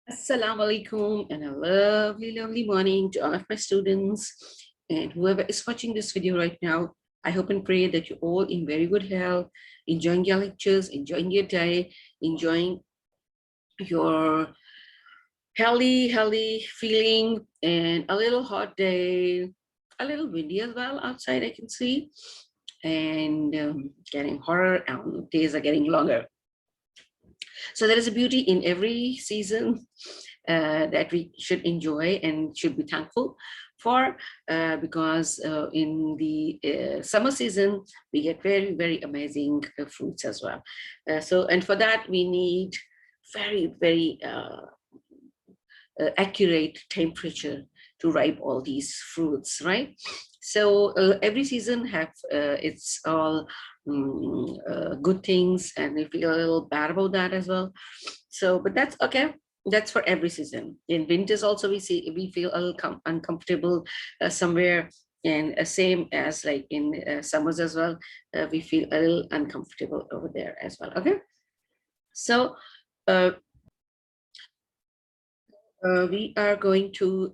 Assalamu alaikum and a lovely morning to all of my students and whoever is watching this video right now. I hope and pray that you're all in very good health, enjoying your lectures, enjoying your day, enjoying your healthy feeling, and a little hot day, a little windy as well outside I can see, and getting hotter and days are getting longer. So there is a beauty in every season that we should enjoy and should be thankful for, because in the summer season, we get very amazing fruits as well. And for that, we need very accurate temperature to ripe all these fruits, right? So every season have its all good things, and we feel a little bad about that as well. So, but that's okay. That's for every season. In winters also we feel a little uncomfortable somewhere, and same as like in summers as well. We feel a little uncomfortable over there as well. Okay, so we are going to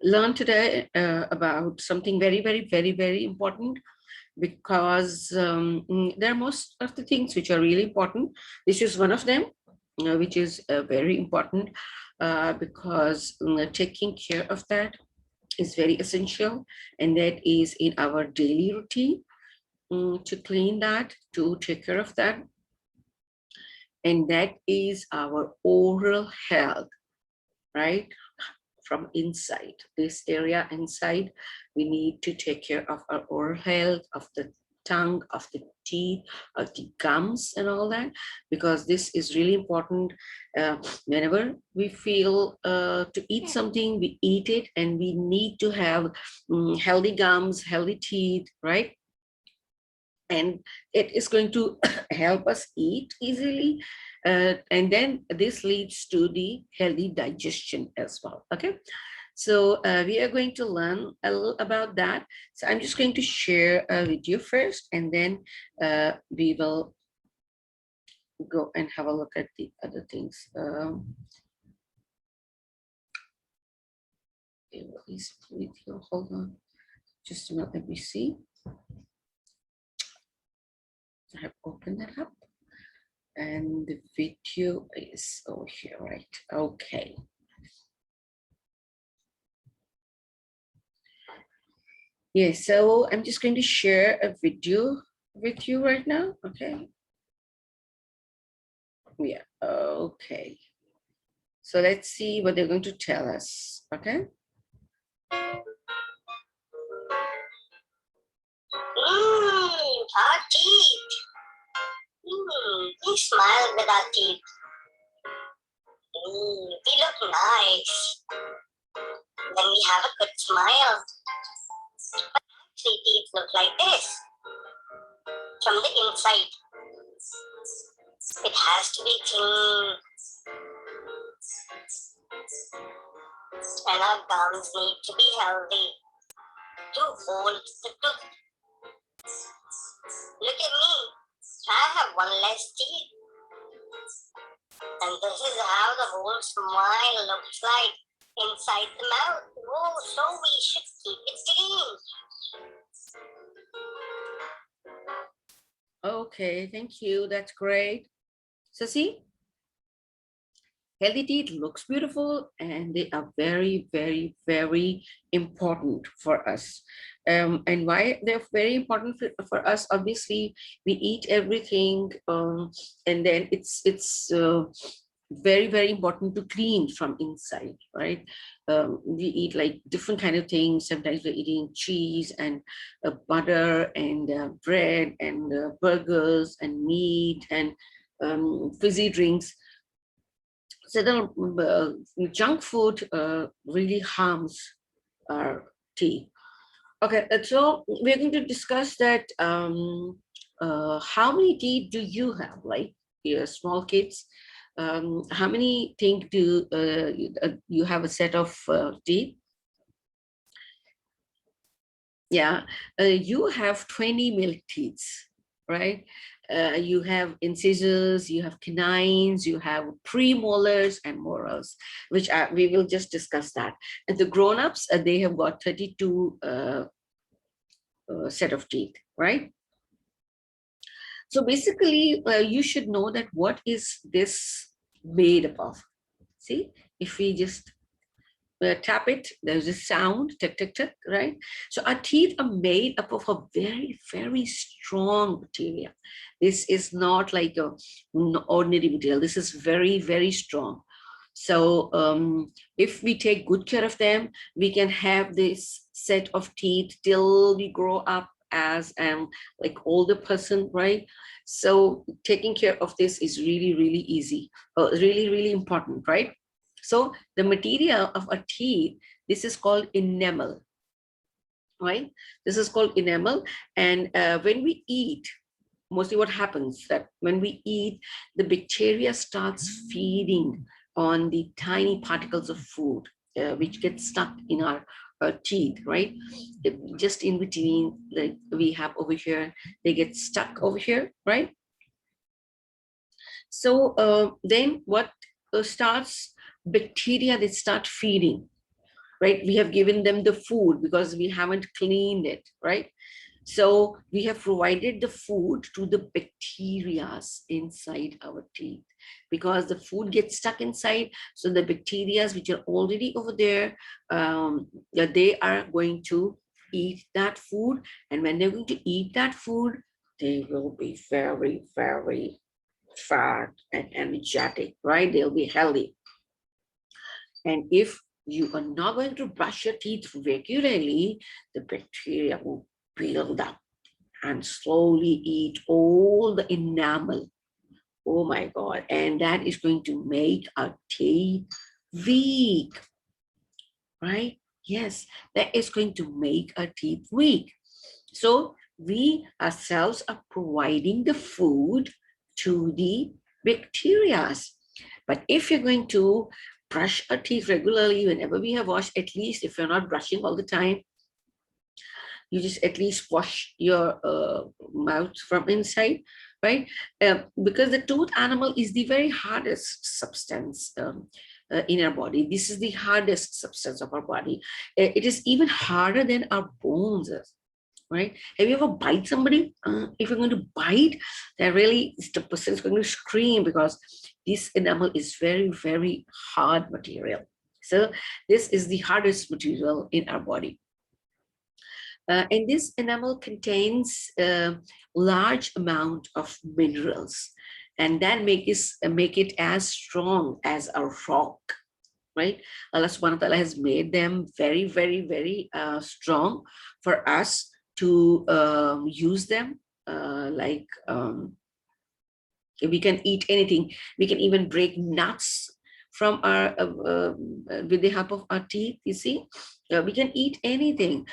learn today about something very important, because there are most of the things which are really important. This is one of them, which is very important, because taking care of that is very essential, and that is in our daily routine, to clean that, to take care of that, and that is our oral health, right? From inside, this area inside, we need to take care of our oral health, of the tongue, of the teeth, of the gums and all that, because this is really important. Whenever we feel to eat something, we eat it, and we need to have healthy gums, healthy teeth, right? And it is going to help us eat easily, and then this leads to the healthy digestion as well. Okay, so we are going to learn a little about that. So I'm just going to share with you first, and then we will go and have a look at the other things. Please, hold on just a minute, let me see. I have opened that up, and the video is over here, right? Okay. Yeah, so I'm just going to share a video with you right now. Okay. Yeah, okay. So let's see what they're going to tell us. Okay. Our teeth. We smile with our teeth. We look nice. Then we have a good smile. But actually, teeth look like this. From the inside, it has to be clean. And our gums need to be healthy to hold the tooth. Look at me. I have one less teeth. And this is how the whole smile looks like inside the mouth. Oh, so we should keep it clean. Okay, thank you. That's great. So see, healthy teeth looks beautiful, and they are very important for us. And why they're very important for us? Obviously, we eat everything, and then it's very important to clean from inside, right? We eat like different kind of things. Sometimes we're eating cheese and butter and bread and burgers and meat and fizzy drinks. So the junk food really harms our teeth. Okay, so we're going to discuss that. How many teeth do you have? Like your small kids, how many think do you have a set of teeth? Yeah, you have 20 milk teeth, right? you have incisors, you have canines, you have premolars and molars, which we will just discuss that. And the grown-ups, they have got 32 set of teeth, right? So basically, you should know that what is this made up of. See, if we just tap it, there's a sound, tick, tick, tick, right? So our teeth are made up of a very, very strong material. This is not like a ordinary material. This is very, very strong. So if we take good care of them, we can have this set of teeth till we grow up as like older person, right? So taking care of this is really, really easy, really, really important, right? So the material of a teeth, this is called enamel, right? This is called enamel. And when we eat, mostly what happens that when we eat, the bacteria starts feeding on the tiny particles of food, which get stuck in our teeth, right? Just in between, like we have over here, they get stuck over here, right? So then what starts, bacteria, they start feeding, right? We have given them the food because we haven't cleaned it, right? So we have provided the food to the bacteria inside our teeth, because the food gets stuck inside. So the bacteria which are already over there, they are going to eat that food. And when they're going to eat that food, they will be very, very fat and energetic, right? They'll be healthy. And if you are not going to brush your teeth regularly, the bacteria will build up and slowly eat all the enamel. Oh my God. And that is going to make our teeth weak, right? Yes, that is going to make our teeth weak. So we ourselves are providing the food to the bacteria. But if you're going to brush our teeth regularly, whenever we have washed, at least if you're not brushing all the time, you just at least wash your mouth from inside, right? Because the tooth enamel is the very hardest substance in our body. This is the hardest substance of our body. It is even harder than our bones, right? Have you ever bite somebody? If you're going to bite, then really the person is going to scream, because this enamel is very, very hard material. So this is the hardest material in our body. And this enamel contains a large amount of minerals, and that make it as strong as a rock, right? Allah subhanahu wa ta'ala has made them very, very, very strong for us to use them. We can eat anything. We can even break nuts from our with the help of our teeth. You see, we can eat anything.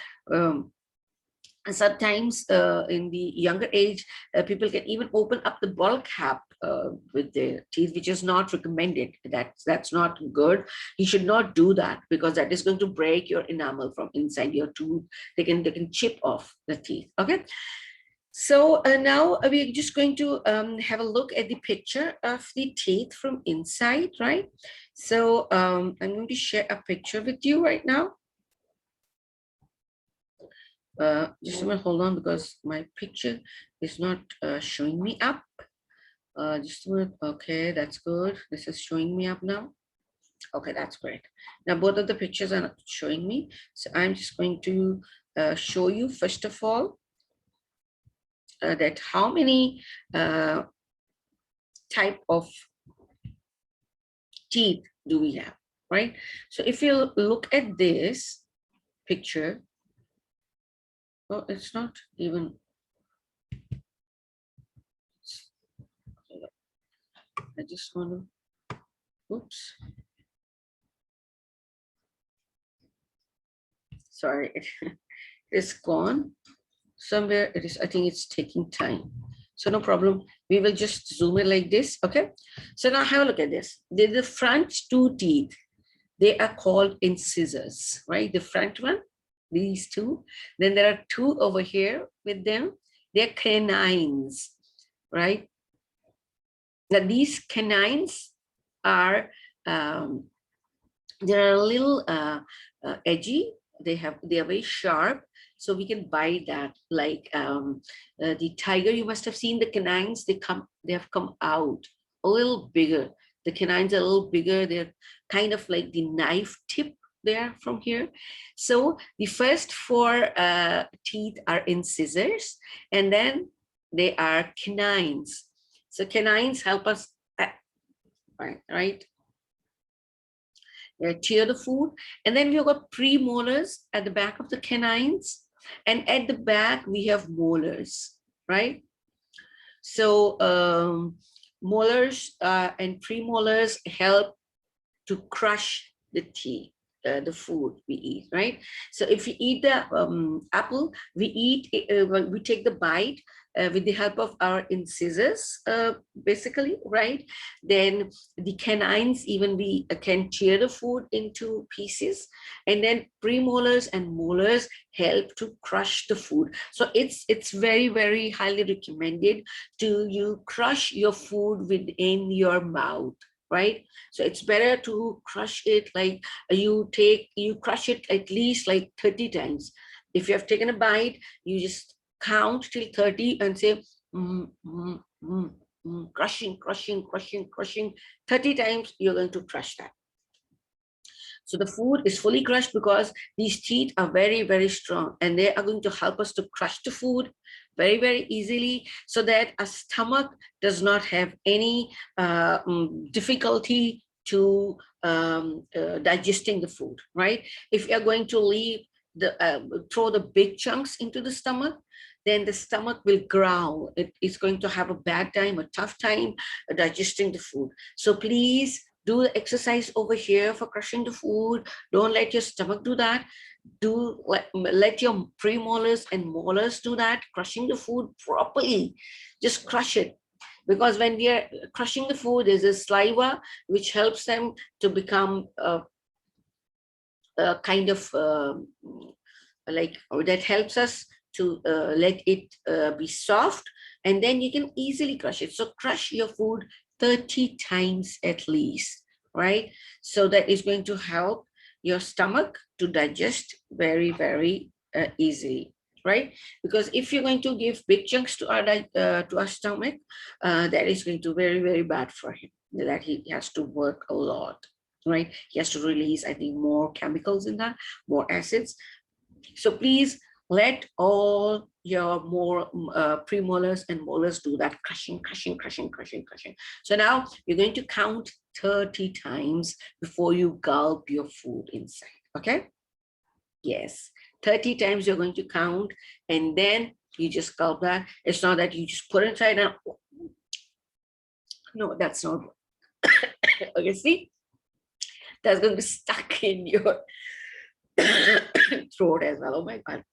And sometimes in the younger age, people can even open up the bottle cap with their teeth, which is not recommended. That's not good. You should not do that, because that is going to break your enamel from inside your tooth. They can chip off the teeth. Okay. So now we're just going to have a look at the picture of the teeth from inside, right? So I'm going to share a picture with you right now. Just a minute, hold on, because my picture is not showing me up. Just a minute. Okay, that's good. This is showing me up now. Okay, that's great. Now both of the pictures are not showing me. So I'm just going to show you, first of all, that how many type of teeth do we have, right? So if you look at this picture, well, it's not even, I just want to, oops. Sorry, it is gone somewhere. It is, I think it's taking time. So no problem. We will just zoom it like this. Okay. So now have a look at this. The front two teeth, they are called incisors, right? The front one, these two. Then there are two over here with them. They're canines. right? Now these canines are, they're a little edgy. They are very sharp, so we can buy that. Like the tiger, you must have seen the canines. They have come out a little bigger. The canines are a little bigger. They're kind of like the knife tip there from here. So the first four teeth are incisors, and then they are canines. So canines help us, right? Tear the food. And then we've got premolars at the back of the canines. And at the back, we have molars, right? So molars and premolars help to crush the teeth, the food we eat, right? So if we eat the apple, we take the bite with the help of our incisors, basically, right? Then the canines, even we can tear the food into pieces, and then premolars and molars help to crush the food. So it's very, very highly recommended to you crush your food within your mouth, right? So it's better to crush it, like you crush it at least like 30 times. If you have taken a bite, you just count till 30 and say, crushing, crushing, crushing, crushing. 30 times you're going to crush that. So the food is fully crushed because these teeth are very, very strong, and they are going to help us to crush the food very, very easily, so that our stomach does not have any difficulty to digesting the food, right? If you're going to leave throw the big chunks into the stomach, then the stomach will growl. It is going to have a bad time, a tough time digesting the food. So please do the exercise over here for crushing the food. Don't let your stomach do that. Let your premolars and molars do that, crushing the food properly. Just crush it. Because when we are crushing the food, there's a saliva which helps them to become kind of that helps us to let it be soft, and then you can easily crush it. So crush your food 30 times at least, right? So that is going to help your stomach to digest very, very easily, right? Because if you're going to give big chunks to our stomach, that is going to very, very bad for him. That he has to work a lot, right? He has to release, I think, more chemicals in that, more acids. So please let all your more premolars and molars do that crushing, crushing, crushing, crushing, crushing. So now you're going to count 30 times before you gulp your food inside, okay? Yes, 30 times you're going to count, and then you just gulp that. It's not that you just put it inside and, no, that's not. Okay, see? That's going to be stuck in your throat as well. Oh my God.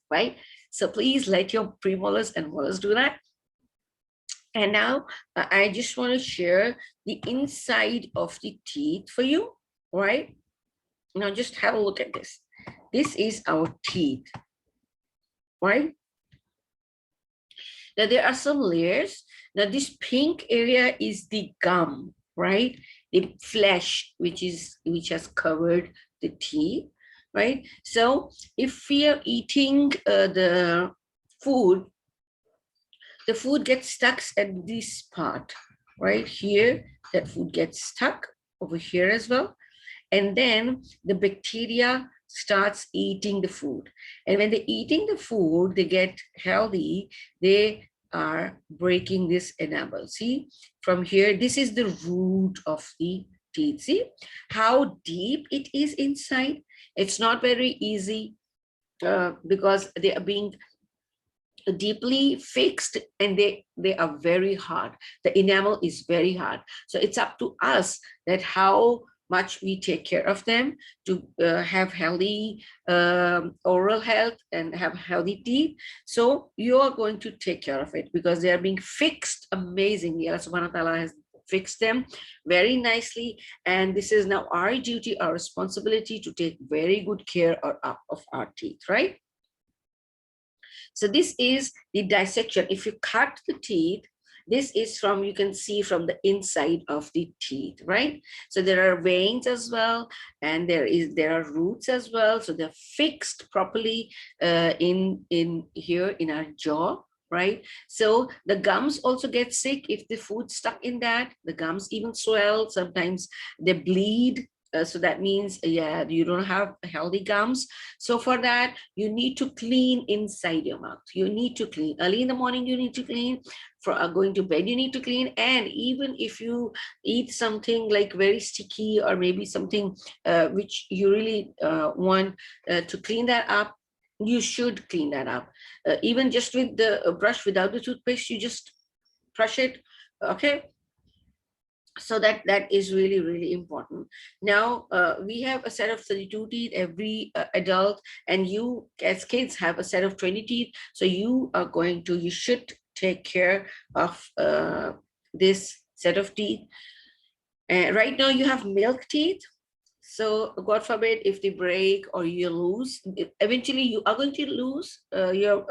Right? So please let your premolars and molars do that. And now I just want to share the inside of the teeth for you, right? Now just have a look at this. This is our teeth, right? Now there are some layers. Now this pink area is the gum, right? The flesh, which has covered the teeth, right? So if we are eating the food gets stuck at this part, right here. That food gets stuck over here as well. And then the bacteria starts eating the food. And when they're eating the food, they get healthy. They are breaking this enamel. See, from here, this is the root of the teeth. See how deep it is inside? It's not very easy because they are being deeply fixed, and they are very hard. The enamel is very hard. So it's up to us that how much we take care of them to have healthy oral health and have healthy teeth. So you are going to take care of it because they are being fixed amazingly. Allah subhanahu wa ta'ala has fixed them very nicely, and this is now our duty, our responsibility to take very good care of our teeth, right? So this is the dissection. If you cut the teeth, This is from, you can see from the inside of the teeth, right? So there are veins as well, and there are roots as well. So they're fixed properly in here in our jaw, right? So the gums also get sick if the food stuck in that. The gums even swell, sometimes they bleed. So that means, yeah, you don't have healthy gums. So for that, you need to clean inside your mouth. You need to clean early in the morning. You need to clean. For going to bed, you need to clean. And even if you eat something like very sticky, or maybe something which you really want to clean that up, you should clean that up. Even just with the brush, without the toothpaste, you just brush it. Okay, so that is really, really important. Now we have a set of 32 teeth, every adult, and you as kids have a set of 20 teeth. So you should take care of this set of teeth. Right now you have milk teeth. So God forbid if they break or you lose, eventually you are going to lose your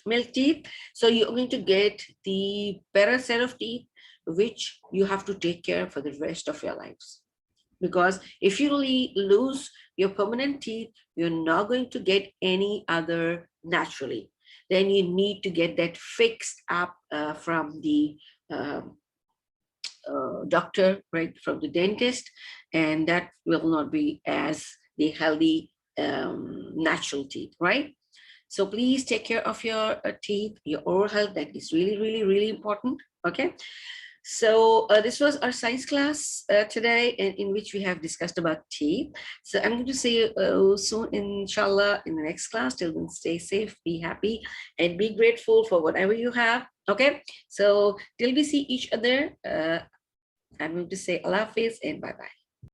milk teeth. So you're going to get the better set of teeth, which you have to take care for the rest of your lives. Because if you lose your permanent teeth, you're not going to get any other naturally. Then you need to get that fixed up from the doctor, right, from the dentist, and that will not be as the healthy natural teeth, right? So please take care of your teeth, your oral health. That is really, really, really important. Okay. So this was our science class today, in which we have discussed about teeth. So I'm going to see you soon, inshallah, in the next class. Till then, stay safe, be happy, and be grateful for whatever you have. Okay. So till we see each other, I'm going to say Allah Hafiz and bye-bye.